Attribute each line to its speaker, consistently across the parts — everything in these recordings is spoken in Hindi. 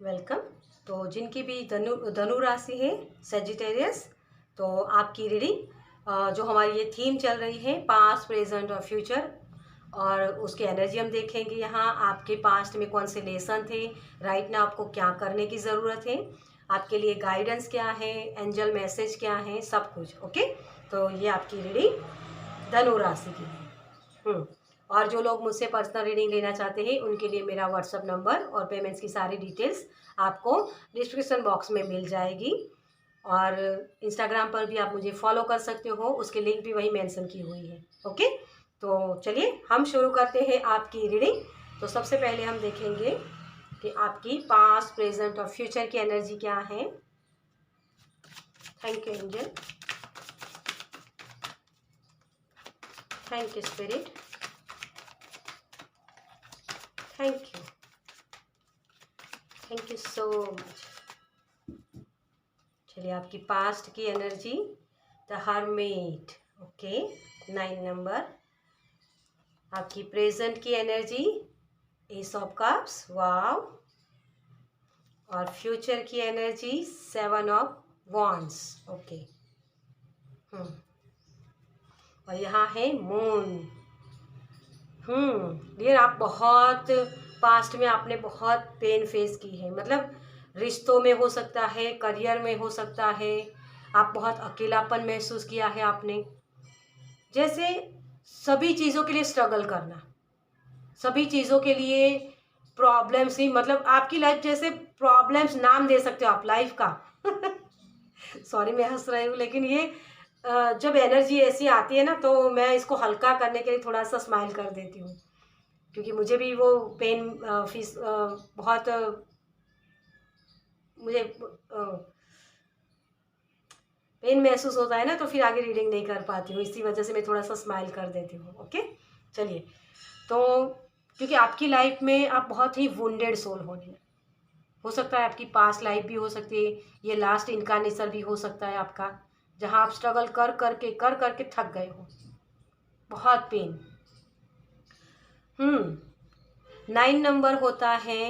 Speaker 1: वेलकम। तो जिनकी भी धनु राशि है सेजिटेरियस, तो आपकी रीडिंग जो हमारी ये थीम चल रही है पास्ट प्रेजेंट और फ्यूचर, और उसकी एनर्जी हम देखेंगे। यहाँ आपके पास्ट में कौन से लेसन थे, राइट ना आपको क्या करने की ज़रूरत है, आपके लिए गाइडेंस क्या है, एंजल मैसेज क्या है, सब कुछ। ओके, तो ये आपकी रीडिंग धनु राशि की है। और जो लोग मुझसे पर्सनल रीडिंग लेना चाहते हैं उनके लिए मेरा व्हाट्सअप नंबर और पेमेंट्स की सारी डिटेल्स आपको डिस्क्रिप्शन बॉक्स में मिल जाएगी। और इंस्टाग्राम पर भी आप मुझे फॉलो कर सकते हो, उसकी लिंक भी वही मेंशन की हुई है। ओके, तो चलिए हम शुरू करते हैं आपकी रीडिंग। तो सबसे पहले हम देखेंगे कि आपकी पास्ट प्रेजेंट और फ्यूचर की एनर्जी क्या है। Thank you angel, thank you spirit, thank you so much. चलिए आपकी पास्ट की energy, the hermit. Okay, 9 number. आपकी प्रेजेंट की एनर्जी, एस ऑफ कप्स, वाव। और फ्यूचर की एनर्जी, 7 ऑफ वॉन्ड्स। ओके, और यहाँ है मून। डियर, आप बहुत पास्ट में आपने बहुत पेन फेस की है, मतलब रिश्तों में हो सकता है, करियर में हो सकता है, आप बहुत अकेलापन महसूस किया है आपने। जैसे सभी चीज़ों के लिए स्ट्रगल करना, सभी चीज़ों के लिए प्रॉब्लम्स ही, मतलब आपकी लाइफ जैसे प्रॉब्लम्स नाम दे सकते हो आप लाइफ का। सॉरी मैं हंस रही हूँ, लेकिन ये जब एनर्जी ऐसी आती है ना, तो मैं इसको हल्का करने के लिए थोड़ा सा स्माइल कर देती हूँ, क्योंकि मुझे भी वो पेन फीस बहुत मुझे पेन महसूस होता है ना, तो फिर आगे रीडिंग नहीं कर पाती हूँ, इसी वजह से मैं थोड़ा सा स्माइल कर देती हूँ। ओके, चलिए। तो क्योंकि आपकी लाइफ में आप बहुत ही वुंडेड सोल हो सकता है आपकी पास्ट लाइफ भी हो सकती है, ये लास्ट इनकारनेशन भी हो सकता है आपका, जहाँ आप स्ट्रगल कर करके थक गए हो, बहुत पेन। 9 नंबर होता है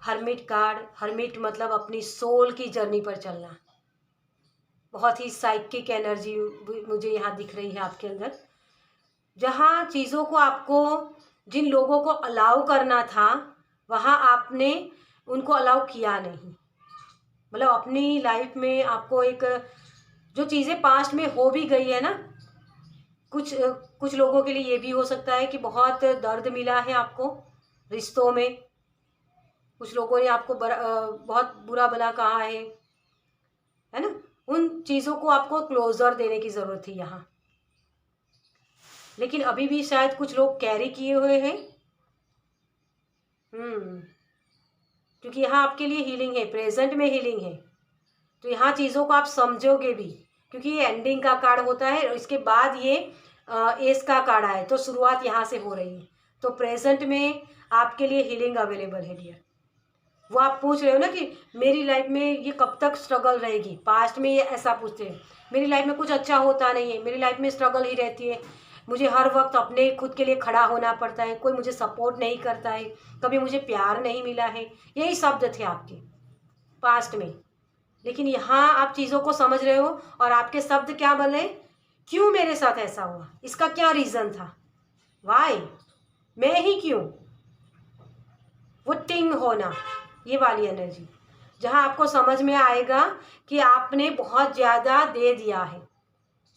Speaker 1: हर्मिट कार्ड। हर्मिट मतलब अपनी सोल की जर्नी पर चलना, बहुत ही साइकिक एनर्जी मुझे यहाँ दिख रही है आपके अंदर, जहाँ चीज़ों को आपको, जिन लोगों को अलाउ करना था वहाँ आपने उनको अलाउ किया नहीं। मतलब अपनी लाइफ में आपको एक, जो चीज़ें पास्ट में हो भी गई है ना, कुछ कुछ लोगों के लिए ये भी हो सकता है कि बहुत दर्द मिला है आपको रिश्तों में, कुछ लोगों ने आपको बहुत बुरा भला कहा है ना, उन चीज़ों को आपको क्लोजर देने की ज़रूरत थी यहाँ। लेकिन अभी भी शायद कुछ लोग कैरी किए हुए हैं, क्योंकि यहाँ आपके लिए हीलिंग है, प्रेजेंट में हीलिंग है, तो यहाँ चीज़ों को आप समझोगे भी, क्योंकि ये एंडिंग का कार्ड होता है और इसके बाद ये एस का कार्ड आए, तो शुरुआत यहाँ से हो रही है। तो प्रेजेंट में आपके लिए हीलिंग अवेलेबल है डियर। वो आप पूछ रहे हो ना कि मेरी लाइफ में ये कब तक स्ट्रगल रहेगी, पास्ट में ये ऐसा पूछते हैं, मेरी लाइफ में कुछ अच्छा होता नहीं है, मेरी लाइफ में स्ट्रगल ही रहती है, मुझे हर वक्त अपने खुद के लिए खड़ा होना पड़ता है, कोई मुझे सपोर्ट नहीं करता है, कभी मुझे प्यार नहीं मिला है, यही शब्द थे आपके पास्ट में। लेकिन यहाँ आप चीज़ों को समझ रहे हो और आपके शब्द क्या बने, क्यों मेरे साथ ऐसा हुआ, इसका क्या रीज़न था, वाई, मैं ही क्यों, वो टिंग होना, ये वाली एनर्जी, जहाँ आपको समझ में आएगा कि आपने बहुत ज़्यादा दे दिया है,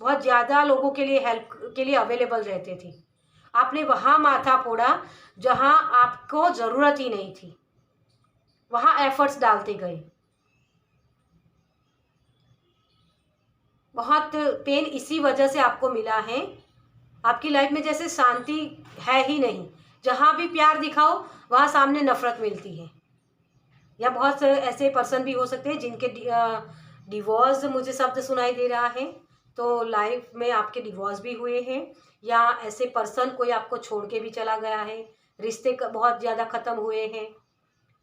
Speaker 1: बहुत ज़्यादा लोगों के लिए हेल्प के लिए अवेलेबल रहते थे, आपने वहाँ माथा फोड़ा जहाँ आपको ज़रूरत ही नहीं थी, वहाँ एफर्ट्स डालते गए। बहुत पेन इसी वजह से आपको मिला है, आपकी लाइफ में जैसे शांति है ही नहीं, जहाँ भी प्यार दिखाओ वहाँ सामने नफरत मिलती है। या बहुत से ऐसे पर्सन भी हो सकते हैं जिनके डिवोर्स मुझे शब्द सुनाई दे रहा है, तो लाइफ में आपके डिवोर्स भी हुए हैं, या ऐसे पर्सन कोई आपको छोड़ के भी चला गया है, रिश्ते बहुत ज़्यादा ख़त्म हुए हैं,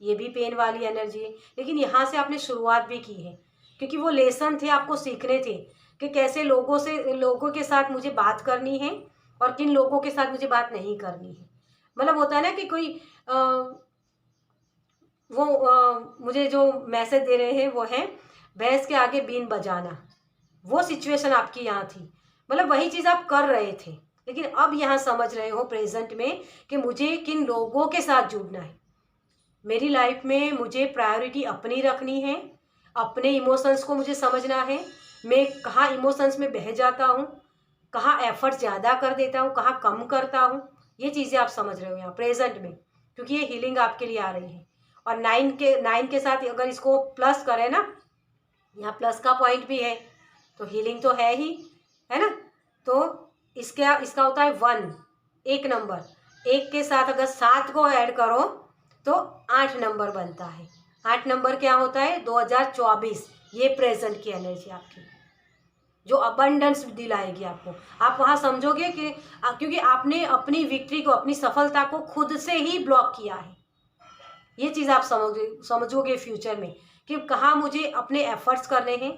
Speaker 1: ये भी पेन वाली एनर्जी है। लेकिन यहाँ से आपने शुरुआत भी की है, क्योंकि वो लेसन थे, आपको सीखने थे कि कैसे लोगों के साथ मुझे बात करनी है और किन लोगों के साथ मुझे बात नहीं करनी है। मतलब होता है ना कि कोई वो मुझे जो मैसेज दे रहे हैं वो है भैंस के आगे बीन बजाना। वो सिचुएशन आपकी यहाँ थी, मतलब वही चीज़ आप कर रहे थे, लेकिन अब यहाँ समझ रहे हो प्रेजेंट में कि मुझे किन लोगों के साथ जुड़ना है। मेरी लाइफ में मुझे प्रायोरिटी अपनी रखनी है, अपने इमोशंस को मुझे समझना है, मैं कहाँ इमोशंस में बह जाता हूँ, कहाँ एफर्ट ज़्यादा कर देता हूँ, कहाँ कम करता हूँ। ये चीज़ें आप समझ रहे हो यहाँ प्रेजेंट में, क्योंकि ये हीलिंग आपके लिए आ रही है। और नाइन के साथ अगर इसको प्लस करें ना, यहाँ प्लस का पॉइंट भी है, तो हीलिंग तो है ही, है ना। तो इसका होता है 1, 1 नंबर। 1 के साथ अगर 7 को ऐड करो तो 8 नंबर बनता है। 8 नंबर क्या होता है? 2024। ये प्रेजेंट की एनर्जी आपकी, जो अबंडेंस दिलाएगी आपको। आप वहाँ समझोगे कि क्योंकि आपने अपनी विक्ट्री को, अपनी सफलता को खुद से ही ब्लॉक किया है। ये चीज़ आप समझोगे फ्यूचर में कि कहाँ मुझे अपने एफर्ट्स करने हैं,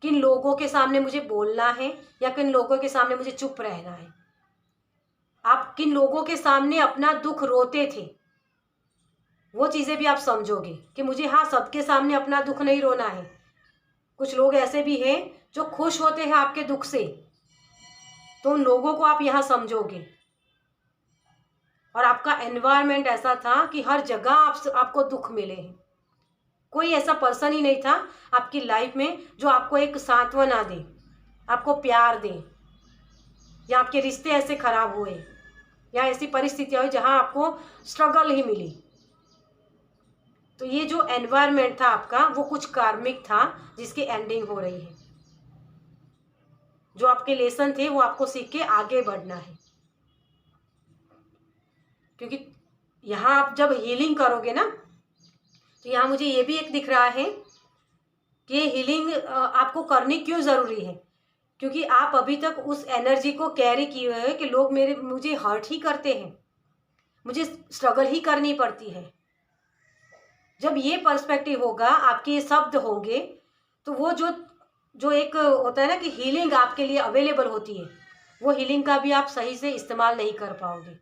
Speaker 1: किन लोगों के सामने मुझे बोलना है या किन लोगों के सामने मुझे चुप रहना है। आप किन लोगों के सामने अपना दुख रोते थे, वो चीज़ें भी आप समझोगे कि मुझे हाँ सबके सामने अपना दुख नहीं रोना है। कुछ लोग ऐसे भी हैं जो खुश होते हैं आपके दुख से, तो उन लोगों को आप यहाँ समझोगे। और आपका एनवायरनमेंट ऐसा था कि हर जगह आपको दुख मिले हैं। कोई ऐसा पर्सन ही नहीं था आपकी लाइफ में जो आपको एक सांत्वना दे, आपको प्यार दे, या आपके रिश्ते ऐसे खराब हुए या ऐसी परिस्थितियाँ हुई जहाँ आपको स्ट्रगल ही मिली। तो ये जो एनवायरनमेंट था आपका, वो कुछ कार्मिक था जिसकी एंडिंग हो रही है। जो आपके लेसन थे वो आपको सीख के आगे बढ़ना है, क्योंकि यहाँ आप जब हीलिंग करोगे ना, तो यहाँ मुझे ये भी एक दिख रहा है कि हीलिंग आपको करनी क्यों ज़रूरी है, क्योंकि आप अभी तक उस एनर्जी को कैरी किए हुए हैं कि लोग मुझे हर्ट ही करते हैं, मुझे स्ट्रगल ही करनी पड़ती है। जब ये पर्सपेक्टिव होगा, आपके ये शब्द होंगे, तो वो जो जो एक होता है ना कि हीलिंग आपके लिए अवेलेबल होती है, वो हीलिंग का भी आप सही से इस्तेमाल नहीं कर पाओगे।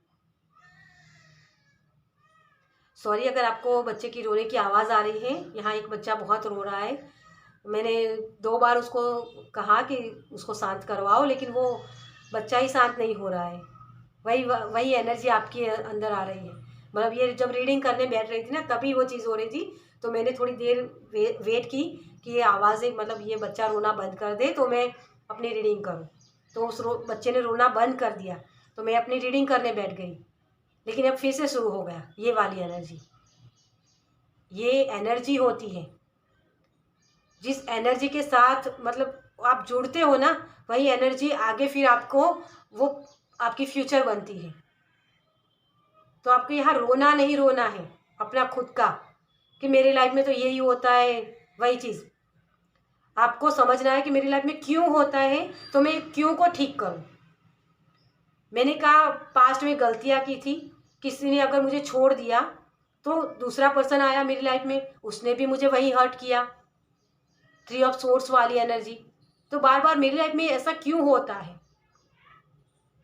Speaker 1: सॉरी अगर आपको बच्चे की रोने की आवाज़ आ रही है। यहाँ एक बच्चा बहुत रो रहा है। मैंने 2 बार उसको कहा कि उसको शांत करवाओ, लेकिन वो बच्चा ही शांत नहीं हो रहा है। वही एनर्जी आपके अंदर आ रही है। मतलब ये जब रीडिंग करने बैठ रही थी ना, तभी वो चीज़ हो रही थी। तो मैंने थोड़ी देर वेट की कि ये आवाज़ें, मतलब ये बच्चा रोना बंद कर दे तो मैं अपनी रीडिंग करूँ। तो उस बच्चे ने रोना बंद कर दिया, तो मैं अपनी रीडिंग करने बैठ गई। लेकिन अब फिर से शुरू हो गया ये वाली एनर्जी। ये एनर्जी होती है, जिस एनर्जी के साथ मतलब आप जुड़ते हो ना, वही एनर्जी आगे फिर आपको वो आपकी फ्यूचर बनती है। तो आपको यहाँ रोना नहीं रोना है अपना खुद का कि मेरी लाइफ में तो यही होता है। वही चीज़ आपको समझना है कि मेरी लाइफ में क्यों होता है, तो मैं क्यों को ठीक करूँ। मैंने कहा पास्ट में गलतियाँ की थी, किसी ने अगर मुझे छोड़ दिया तो दूसरा पर्सन आया मेरी लाइफ में, उसने भी मुझे वही हर्ट किया। 3 ऑफ सोर्स वाली एनर्जी। तो बार बार मेरी लाइफ में ऐसा क्यों होता है?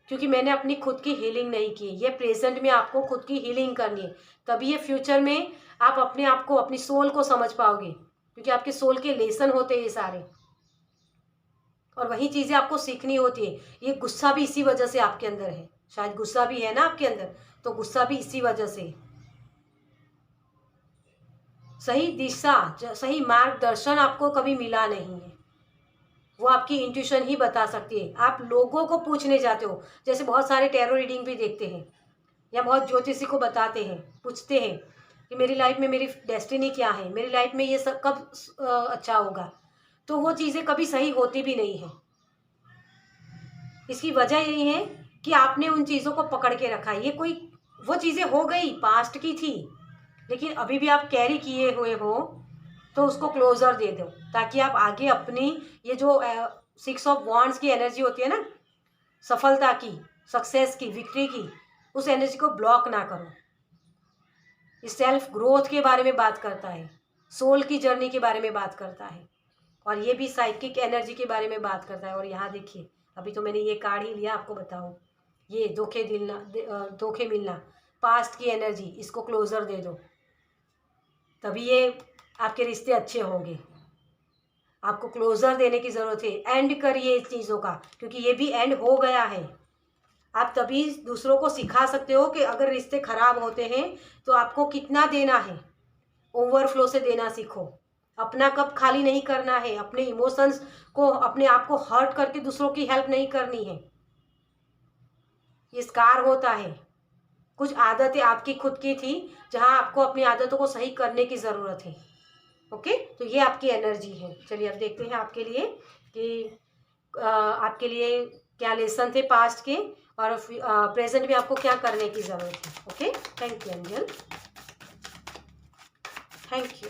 Speaker 1: क्योंकि मैंने अपनी खुद की हीलिंग नहीं की। ये प्रेजेंट में आपको खुद की हीलिंग करनी है, तभी ये फ्यूचर में आप अपने आप को, अपनी सोल को समझ पाओगे, क्योंकि आपके सोल के लेसन होते हैं ये सारे, और वही चीज़ें आपको सीखनी होती है। ये गुस्सा भी इसी वजह से आपके अंदर है, शायद गुस्सा भी है ना आपके अंदर, तो गुस्सा भी इसी वजह से। सही दिशा, सही मार्गदर्शन आपको कभी मिला नहीं है, वो आपकी इंट्यूशन ही बता सकती है। आप लोगों को पूछने जाते हो, जैसे बहुत सारे टैरो रीडिंग भी देखते हैं या बहुत ज्योतिषी को बताते हैं, पूछते हैं कि मेरी लाइफ में मेरी डेस्टिनी क्या है, मेरी लाइफ में ये सब कब अच्छा होगा, तो वो चीज़ें कभी सही होती भी नहीं है। इसकी वजह यही है कि आपने उन चीज़ों को पकड़ के रखा है। ये कोई वो चीज़ें हो गई, पास्ट की थी, लेकिन अभी भी आप कैरी किए हुए हो, तो उसको क्लोजर दे दो, ताकि आप आगे अपनी ये जो 6 ऑफ वॉन्ड्स की एनर्जी होती है ना, सफलता की, सक्सेस की, विक्ट्री की, उस एनर्जी को ब्लॉक ना करो। इस सेल्फ ग्रोथ के बारे में बात करता है, सोल की जर्नी के बारे में बात करता है, और ये भी साइकिक एनर्जी के बारे में बात करता है। और यहाँ देखिए, अभी तो मैंने ये कार्ड ही लिया आपको बताऊँ, ये धोखे मिलना, पास्ट की एनर्जी, इसको क्लोजर दे दो। तभी ये आपके रिश्ते अच्छे होंगे। आपको क्लोज़र देने की ज़रूरत है। एंड करिए इस चीज़ों का, क्योंकि ये भी एंड हो गया है। आप तभी दूसरों को सिखा सकते हो कि अगर रिश्ते ख़राब होते हैं तो आपको कितना देना है। ओवरफ्लो से देना सीखो। अपना कप खाली नहीं करना है। अपने इमोशंस को, अपने आप को हर्ट करके दूसरों की हेल्प नहीं करनी है। ये स्कार होता है। कुछ आदतें आपकी खुद की थी जहां आपको अपनी आदतों को सही करने की ज़रूरत है। ओके, तो ये आपकी एनर्जी है। चलिए अब देखते हैं आपके लिए कि आपके लिए क्या लेसन थे पास्ट के, और प्रेजेंट में आपको क्या करने की ज़रूरत है। Okay, thank you angel, thank you,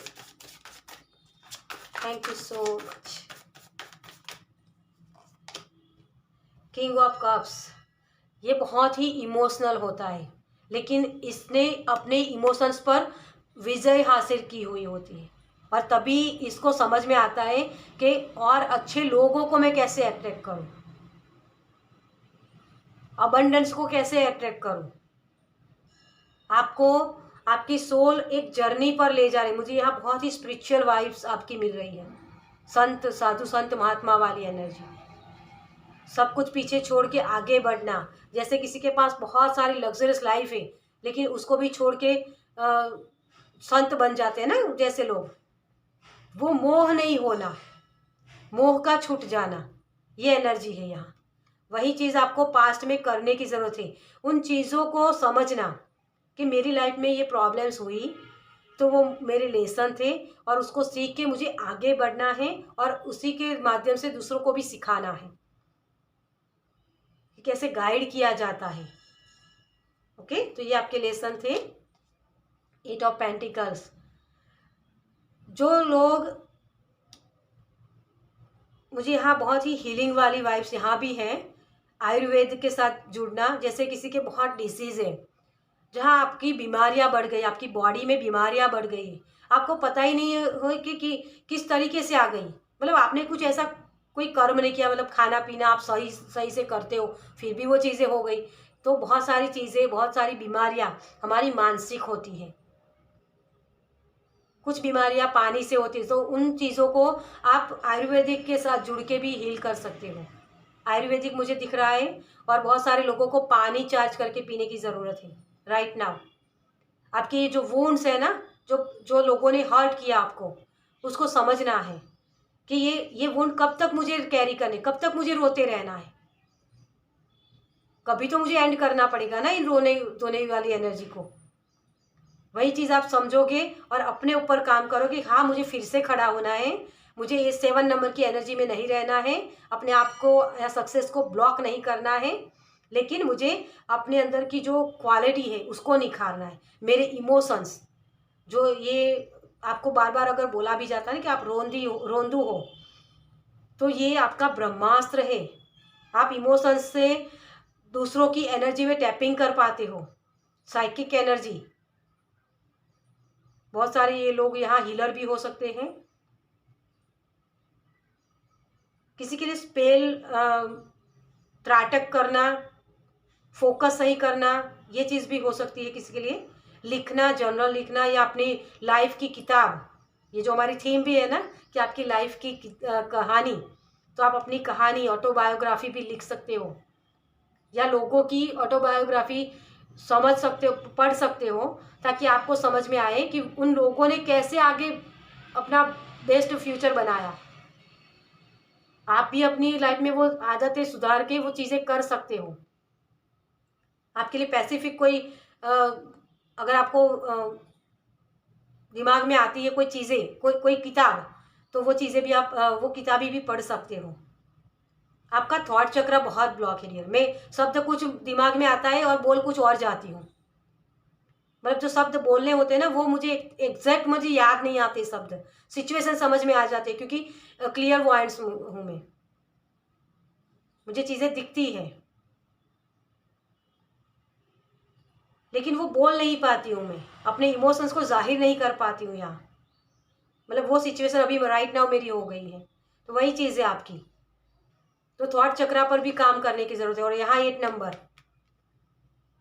Speaker 1: thank you so much. King of cups, ये बहुत ही इमोशनल होता है, लेकिन इसने अपने इमोशंस पर विजय हासिल की हुई होती है, और तभी इसको समझ में आता है कि और अच्छे लोगों को मैं कैसे अट्रैक्ट करूं, अबंडेंस को कैसे अट्रैक्ट करूं। आपको आपकी सोल एक जर्नी पर ले जा रही है। मुझे यहाँ बहुत ही स्पिरिचुअल वाइब्स आपकी मिल रही है। संत, साधु संत महात्मा वाली एनर्जी। सब कुछ पीछे छोड़ के आगे बढ़ना। जैसे किसी के पास बहुत सारी लग्जरियस लाइफ है, लेकिन उसको भी छोड़ के संत बन जाते हैं ना जैसे लोग। वो मोह नहीं होना, मोह का छूट जाना, ये एनर्जी है यहाँ। वही चीज़ आपको पास्ट में करने की ज़रूरत है। उन चीज़ों को समझना कि मेरी लाइफ में ये प्रॉब्लम्स हुई तो वो मेरे लेसन थे, और उसको सीख के मुझे आगे बढ़ना है, और उसी के माध्यम से दूसरों को भी सिखाना है कि कैसे गाइड किया जाता है। ओके, तो ये आपके लेसन थे। 8 ऑफ पेंटिकल्स। जो लोग, मुझे यहाँ बहुत ही हीलिंग वाली वाइब्स यहाँ भी हैं। आयुर्वेद के साथ जुड़ना, जैसे किसी के बहुत डिसीज़ है, जहाँ आपकी बीमारियाँ बढ़ गई, आपकी बॉडी में बीमारियाँ बढ़ गई, आपको पता ही नहीं हो कि किस तरीके से आ गई। मतलब आपने कुछ ऐसा कोई कर्म नहीं किया, मतलब खाना पीना आप सही सही से करते हो, फिर भी वो चीज़ें हो गई। तो बहुत सारी चीज़ें, बहुत सारी बीमारियाँ हमारी मानसिक होती हैं। कुछ बीमारियाँ पानी से होती है, तो उन चीज़ों को आप आयुर्वेदिक के साथ जुड़ के भी हील कर सकते हो। आयुर्वेदिक मुझे दिख रहा है, और बहुत सारे लोगों को पानी चार्ज करके पीने की ज़रूरत है राइट नाउ। आपके ये जो वुंड्स है ना, जो जो लोगों ने हर्ट किया आपको, उसको समझना है कि ये वुंड कब तक मुझे कैरी करने, कब तक मुझे रोते रहना है। कभी तो मुझे एंड करना पड़ेगा ना इन रोने धोने वाली एनर्जी को। वही चीज़ आप समझोगे और अपने ऊपर काम करोगे। हाँ, मुझे फिर से खड़ा होना है, मुझे ये 7 नंबर की एनर्जी में नहीं रहना है, अपने आप को या सक्सेस को ब्लॉक नहीं करना है, लेकिन मुझे अपने अंदर की जो क्वालिटी है उसको निखारना है। मेरे इमोशंस, जो ये आपको बार बार अगर बोला भी जाता है ना कि आप रोंदू हो, तो ये आपका ब्रह्मास्त्र है। आप इमोशंस से दूसरों की एनर्जी में टैपिंग कर पाते हो, साइकिक एनर्जी। बहुत सारे ये लोग यहाँ हीलर भी हो सकते हैं। किसी के लिए स्पेल त्राटक करना, फोकस सही करना, ये चीज़ भी हो सकती है किसी के लिए। लिखना, जर्नल लिखना, या अपनी लाइफ की किताब, ये जो हमारी थीम भी है ना कि आपकी लाइफ की कहानी, तो आप अपनी कहानी, ऑटोबायोग्राफी भी लिख सकते हो, या लोगों की ऑटोबायोग्राफी समझ सकते हो, पढ़ सकते हो, ताकि आपको समझ में आए कि उन लोगों ने कैसे आगे अपना बेस्ट फ्यूचर बनाया। आप भी अपनी लाइफ में वो आदतें सुधार के वो चीज़ें कर सकते हो। आपके लिए पैसिफिक कोई अगर आपको दिमाग में आती है कोई चीज़ें, कोई किताब, तो वो चीज़ें भी आप वो किताबें भी पढ़ सकते हो। आपका थॉट चक्र बहुत ब्लॉक है डियर। मैं शब्द कुछ दिमाग में आता है और बोल कुछ और जाती हूँ। मतलब जो शब्द बोलने होते हैं ना, वो मुझे एग्जैक्ट मुझे याद नहीं आते शब्द, सिचुएशन समझ में आ जाते हैं, क्योंकि क्लियर वॉइस हूँ मैं, मुझे चीज़ें दिखती हैं, लेकिन वो बोल नहीं पाती हूँ मैं, अपने इमोशंस को जाहिर नहीं कर पाती हूँ यहाँ। मतलब वो सिचुएशन अभी राइट नाउ मेरी हो गई है, तो वही चीज़ है आपकी। तो थॉट चक्रा पर भी काम करने की ज़रूरत है। और यहाँ 8 नंबर,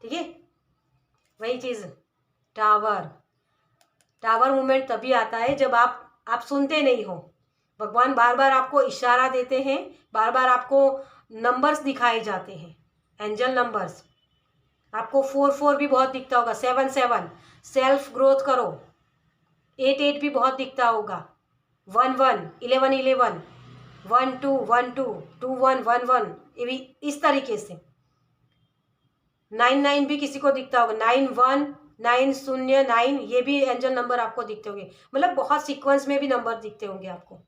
Speaker 1: ठीक है, वही चीज़, टावर। टावर मूवमेंट तभी आता है जब आप सुनते नहीं हो। भगवान बार बार आपको इशारा देते हैं, बार बार आपको नंबर्स दिखाए जाते हैं, एंजल नंबर्स। आपको 4 भी बहुत दिखता होगा, 7 सेल्फ ग्रोथ करो। 8 भी बहुत दिखता होगा, 1 11 1 2 1 2 2 1 1 1, ये भी इस तरीके से। 9 भी किसी को दिखता होगा, 9 1 9 0 9, ये भी एंजल नंबर आपको दिखते होंगे। मतलब बहुत सीक्वेंस में भी नंबर दिखते होंगे आपको,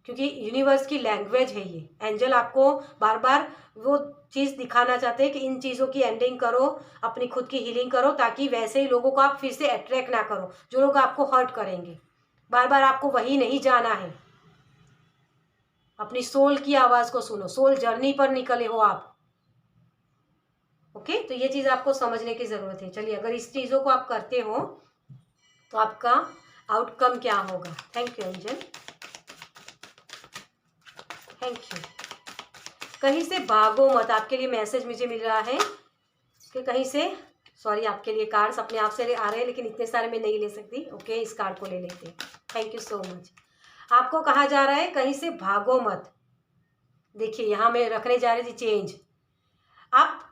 Speaker 1: क्योंकि यूनिवर्स की लैंग्वेज है ये। एंजल आपको बार बार वो चीज़ दिखाना चाहते हैं कि इन चीज़ों की एंडिंग करो, अपनी खुद की हीलिंग करो, ताकि वैसे ही लोगों को आप फिर से अट्रैक्ट ना करो जो लोग आपको हर्ट करेंगे। बार बार आपको वही नहीं जाना है। अपनी सोल की आवाज़ को सुनो, सोल जर्नी पर निकले हो आप। ओके, तो ये चीज़ आपको समझने की ज़रूरत है। चलिए, अगर इस चीज़ों को आप करते हो तो आपका आउटकम क्या होगा। Thank you angel, thank you. कहीं से भागो मत, आपके लिए मैसेज मुझे मिल रहा है कि कहीं से, सॉरी, आपके लिए कार्ड्स अपने आप से आ रहे हैं, लेकिन इतने सारे मैं नहीं ले सकती। ओके, इस कार्ड को ले लेते हैं। Thank you so much. आपको कहा जा रहा है कहीं से भागो मत। देखिए, यहाँ मैं रखने जा रही थी चेंज। आप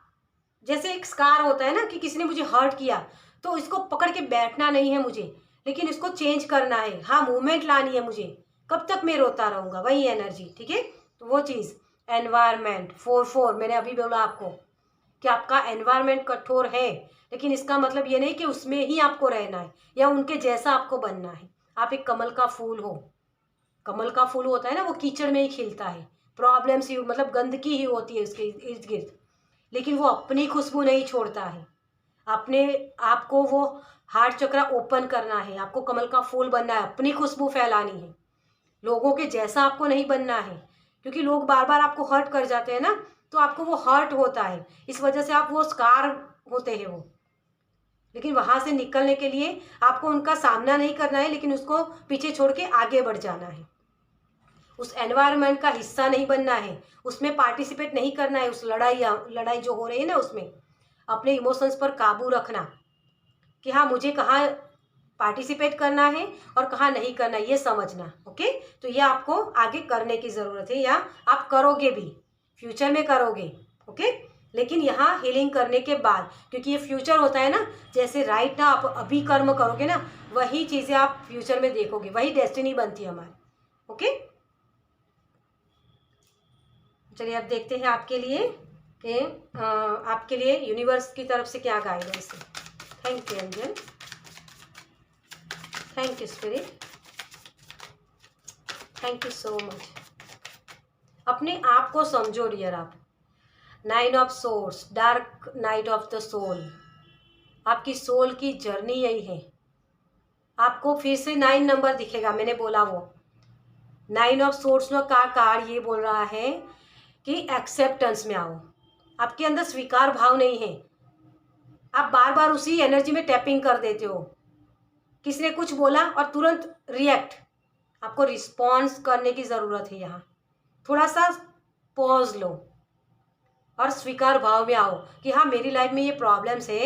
Speaker 1: जैसे एक स्कार होता है ना कि किसी ने मुझे हर्ट किया, तो इसको पकड़ के बैठना नहीं है मुझे, लेकिन इसको चेंज करना है। हाँ, मूवमेंट लानी है मुझे। कब तक मैं रोता रहूँगा, वही एनर्जी। ठीक है, तो वो चीज़, एनवायरमेंट 4 मैंने अभी बोला आपको कि आपका एनवायरमेंट कठोर है, लेकिन इसका मतलब ये नहीं कि उसमें ही आपको रहना है या उनके जैसा आपको बनना है। आप एक कमल का फूल हो। कमल का फूल होता है ना, वो कीचड़ में ही खिलता है। प्रॉब्लम्स ही, मतलब गंदगी ही होती है उसके इर्द गिर्द, लेकिन वो अपनी खुशबू नहीं छोड़ता है। अपने आपको वो हार्ट चक्र ओपन करना है, आपको कमल का फूल बनना है, अपनी खुशबू फैलानी है। लोगों के जैसा आपको नहीं बनना है, क्योंकि लोग बार बार आपको हर्ट कर जाते हैं ना, तो आपको वो हर्ट होता है, इस वजह से आप वो स्कार होते हैं वो। लेकिन वहाँ से निकलने के लिए आपको उनका सामना नहीं करना है, लेकिन उसको पीछे छोड़ के आगे बढ़ जाना है। उस एनवायरनमेंट का हिस्सा नहीं बनना है, उसमें पार्टिसिपेट नहीं करना है। उस लड़ाई जो हो रही है ना, उसमें अपने इमोशंस पर काबू रखना कि हाँ, मुझे कहाँ पार्टिसिपेट करना है और कहाँ नहीं करना, ये समझना। ओके, तो ये आपको आगे करने की ज़रूरत है, या आप करोगे भी, फ्यूचर में करोगे। ओके, लेकिन यहाँ हीलिंग करने के बाद, क्योंकि ये फ्यूचर होता है ना, जैसे राइट ना आप अभी कर्म करोगे ना, वही चीज़ें आप फ्यूचर में देखोगे, वही डेस्टिनी बनती है हमारी। ओके, चलिए अब देखते हैं आपके लिए कि आपके लिए यूनिवर्स की तरफ से क्या गाइडेंस है। Thank you angel, thank you spirit, thank you so much. अपने आप को समझो डियर आप। 9 of source, dark night of the soul, आपकी सोल की जर्नी यही है। आपको फिर से 9 नंबर दिखेगा, मैंने बोला वो 9 ऑफ सोर्स का कार्ड ये बोल रहा है कि एक्सेप्टेंस में आओ। आपके अंदर स्वीकार भाव नहीं है, आप बार बार उसी एनर्जी में टैपिंग कर देते हो। किसी ने कुछ बोला और तुरंत रिएक्ट, आपको रिस्पॉन्स करने की ज़रूरत है। यहाँ थोड़ा सा पॉज लो और स्वीकार भाव में आओ कि हाँ, मेरी लाइफ में ये प्रॉब्लम्स है,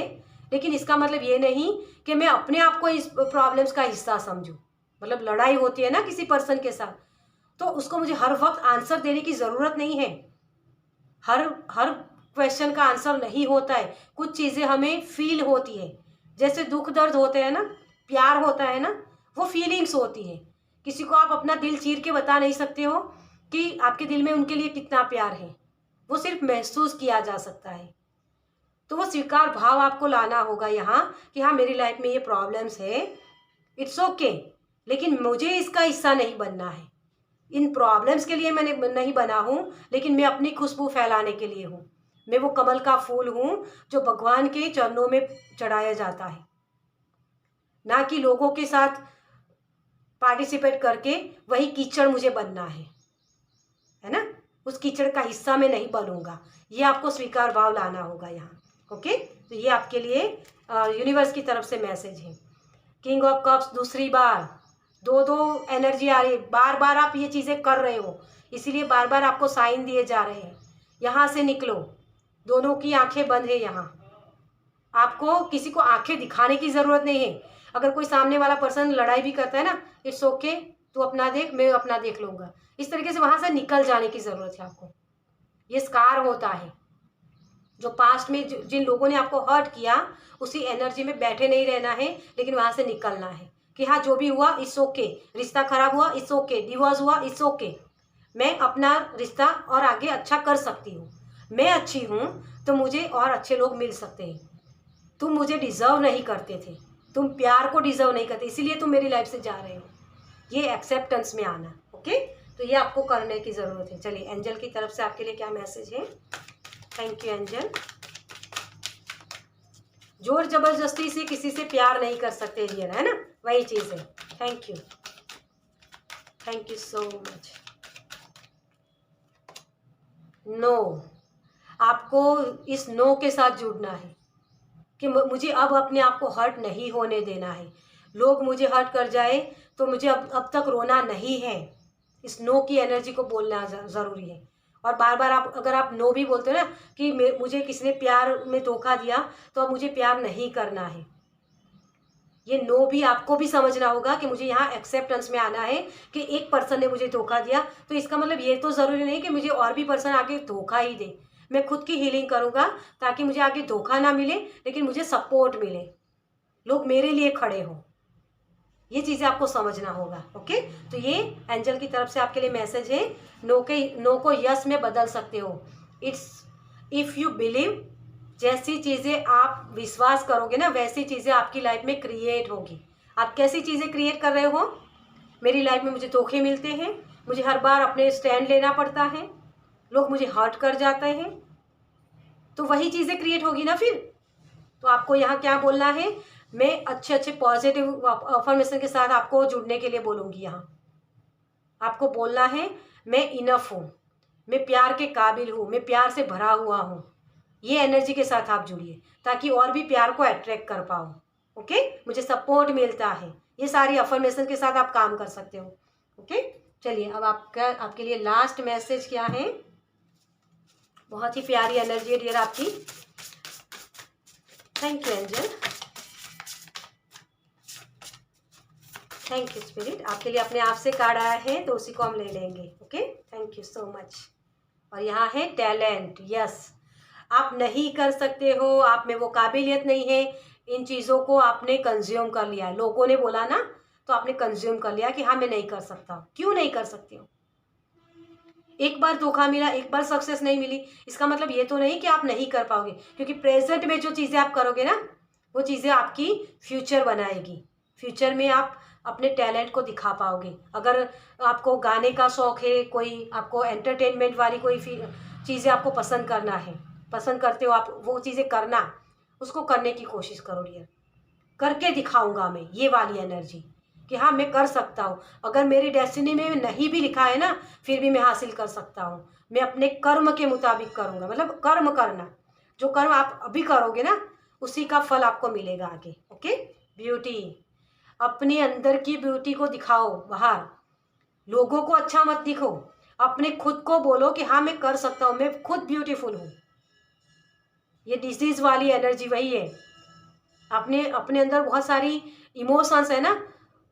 Speaker 1: लेकिन इसका मतलब ये नहीं कि मैं अपने आप को इस प्रॉब्लम्स का हिस्सा समझूं। मतलब लड़ाई होती है ना किसी पर्सन के साथ, तो उसको मुझे हर वक्त आंसर देने की ज़रूरत नहीं है। हर हर क्वेश्चन का आंसर नहीं होता है। कुछ चीज़ें हमें फील होती है, जैसे दुख दर्द होते हैं ना, प्यार होता है ना, वो फीलिंग्स होती है। किसी को आप अपना दिल चीर के बता नहीं सकते हो कि आपके दिल में उनके लिए कितना प्यार है, वो सिर्फ महसूस किया जा सकता है। तो वो स्वीकार भाव आपको लाना होगा यहाँ कि हाँ, मेरी लाइफ में ये प्रॉब्लम्स है, इट्स ओके, लेकिन मुझे इसका हिस्सा नहीं बनना है। इन प्रॉब्लम्स के लिए मैंने नहीं बना हूँ, लेकिन मैं अपनी खुशबू फैलाने के लिए हूँ। मैं वो कमल का फूल हूँ जो भगवान के चरणों में चढ़ाया जाता है, ना कि लोगों के साथ पार्टिसिपेट करके वही कीचड़ मुझे बनना है ना। उस कीचड़ का हिस्सा मैं नहीं बनूंगा। ये आपको स्वीकार भाव लाना होगा यहाँ। ओके, तो ये आपके लिए यूनिवर्स की तरफ से मैसेज है। किंग ऑफ कप्स दूसरी बार, दो एनर्जी आ रही है। बार बार आप ये चीज़ें कर रहे हो, इसीलिए बार बार आपको साइन दिए जा रहे हैं। यहाँ से निकलो, दोनों की आंखें बंद है। यहाँ आपको किसी को आंखें दिखाने की ज़रूरत नहीं है। अगर कोई सामने वाला पर्सन लड़ाई भी करता है ना, इट्स ओके, तू अपना देख, मैं अपना देख लूँगा, इस तरीके से वहाँ से निकल जाने की ज़रूरत है आपको। ये स्कार होता है, जो पास्ट में जिन लोगों ने आपको हर्ट किया, उसी एनर्जी में बैठे नहीं रहना है, लेकिन वहाँ से निकलना है कि हाँ जो भी हुआ इट्स ओके, रिश्ता खराब हुआ इट्स ओके, डिवोर्स हुआ इट्स ओके, मैं अपना रिश्ता और आगे अच्छा कर सकती हूँ, मैं अच्छी हूँ तो मुझे और अच्छे लोग मिल सकते हैं, तुम मुझे डिज़र्व नहीं करते थे, तुम प्यार को डिज़र्व नहीं करते, इसीलिए तुम मेरी लाइफ से जा रहे हो। ये एक्सेप्टेंस में आना। ओके, तो ये आपको करने की ज़रूरत है। चलिए एंजल की तरफ से आपके लिए क्या मैसेज है। Thank you angel. जोर जबरदस्ती से किसी से प्यार नहीं कर सकते डियर, है ना, वही चीज़ है। Thank you so much. No, आपको इस नो के साथ जुड़ना है कि मुझे अब अपने आप को हर्ट नहीं होने देना है। लोग मुझे हर्ट कर जाए तो मुझे अब तक रोना नहीं है। इस नो की एनर्जी को बोलना ज़रूरी है। और बार बार आप अगर आप नो भी बोलते हो ना कि मुझे किसी ने प्यार में धोखा दिया तो अब मुझे प्यार नहीं करना है, ये नो भी आपको भी समझना होगा कि मुझे यहाँ एक्सेप्टेंस में आना है कि एक पर्सन ने मुझे धोखा दिया, तो इसका मतलब ये तो ज़रूरी नहीं कि मुझे और भी पर्सन आगे धोखा ही दे। मैं खुद की हीलिंग करूँगा ताकि मुझे आगे धोखा ना मिले, लेकिन मुझे सपोर्ट मिले, लोग मेरे लिए खड़े हों। ये चीज़ें आपको समझना होगा। ओके, तो ये एंजल की तरफ से आपके लिए मैसेज है। नो को यस में बदल सकते हो। इट्स इफ़ यू बिलीव, जैसी चीज़ें आप विश्वास करोगे ना वैसी चीज़ें आपकी लाइफ में क्रिएट होगी। आप कैसी चीज़ें क्रिएट कर रहे हो। मेरी लाइफ में मुझे धोखे मिलते हैं, मुझे हर बार अपने स्टैंड लेना पड़ता है, लोग मुझे हर्ट कर जाते हैं, तो वही चीज़ें क्रिएट होगी ना फिर। तो आपको यहाँ क्या बोलना है, मैं अच्छे अच्छे पॉजिटिव अफर्मेशन के साथ आपको जुड़ने के लिए बोलूँगी। यहाँ आपको बोलना है मैं इनफ हूँ, मैं प्यार के काबिल हूँ, मैं प्यार से भरा हुआ हूँ। ये एनर्जी के साथ आप जुड़िए ताकि और भी प्यार को अट्रैक्ट कर पाओ। ओके, मुझे सपोर्ट मिलता है, ये सारी अफर्मेशन के साथ आप काम कर सकते हो। ओके, चलिए अब आपके लिए लास्ट मैसेज क्या है। बहुत ही प्यारी एनर्जी है डियर आपकी। Thank you angel, thank you spirit. आपके लिए अपने आप से कार्ड आया है तो उसी को हम ले लेंगे। Okay, thank you so much. और यहाँ है टैलेंट। यस, आप नहीं कर सकते हो, आप में वो काबिलियत नहीं है, इन चीज़ों को आपने कंज्यूम कर लिया है, लोगों ने बोला ना तो आपने कंज्यूम कर लिया कि हाँ मैं नहीं कर सकता। क्यों नहीं कर सकते हो। एक बार धोखा मिला, एक बार सक्सेस नहीं मिली, इसका मतलब ये तो नहीं कि आप नहीं कर पाओगे, क्योंकि प्रेजेंट में जो चीज़ें आप करोगे ना वो चीज़ें आपकी फ्यूचर बनाएगी। फ्यूचर में आप अपने टैलेंट को दिखा पाओगे। अगर आपको गाने का शौक़ है, कोई आपको एंटरटेनमेंट वाली कोई चीज़ें आपको पसंद करना है, पसंद करते हो आप वो चीज़ें करना, उसको करने की कोशिश करो डियर। करके दिखाऊंगा मैं, ये वाली एनर्जी कि हाँ मैं कर सकता हूँ। अगर मेरी डेस्टिनी में नहीं भी लिखा है ना फिर भी मैं हासिल कर सकता हूँ। मैं अपने कर्म के मुताबिक करूँगा, मतलब कर्म करना, जो कर्म आप अभी करोगे ना उसी का फल आपको मिलेगा आगे। ओके, ब्यूटी, अपने अंदर की ब्यूटी को दिखाओ बाहर, लोगों को अच्छा मत दिखो, अपने खुद को बोलो कि हाँ मैं कर सकता हूँ, मैं खुद ब्यूटीफुल हूँ। ये डिजीज़ वाली एनर्जी वही है। अपने अंदर बहुत सारी इमोशंस है ना,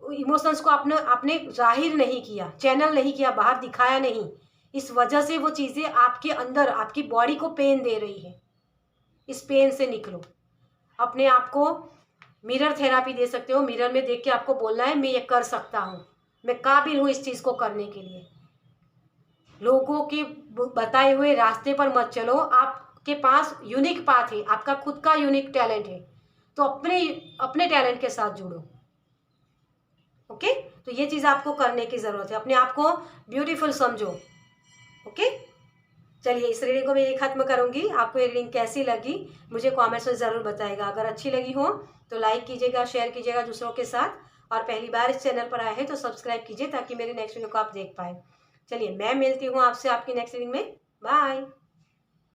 Speaker 1: इमोशंस को आपने जाहिर नहीं किया, चैनल नहीं किया, बाहर दिखाया नहीं, इस वजह से वो चीज़ें आपके अंदर आपकी बॉडी को पेन दे रही है। इस पेन से निकलो। अपने आप को मिरर थेरापी दे सकते हो। मिरर में देख के आपको बोलना है मैं ये कर सकता हूँ, मैं काबिल हूँ इस चीज़ को करने के लिए। लोगों के बताए हुए रास्ते पर मत चलो, आपके पास यूनिक पाथ है, आपका खुद का यूनिक टैलेंट है, तो अपने टैलेंट के साथ जुड़ो। ओके, तो ये चीज़ आपको करने की ज़रूरत है, अपने आप को ब्यूटीफुल समझो। ओके, चलिए इस रीडिंग को मैं ये खत्म करूँगी। आपको ये रीडिंग कैसी लगी मुझे कमेंट्स में ज़रूर बताइएगा। अगर अच्छी लगी हो तो लाइक कीजिएगा, शेयर कीजिएगा दूसरों के साथ, और पहली बार इस चैनल पर आए हैं तो सब्सक्राइब कीजिए ताकि मेरे नेक्स्ट वीडियो को आप देख पाए। चलिए मैं मिलती हूँ आपसे आपकी नेक्स्ट रीडिंग में। बाय।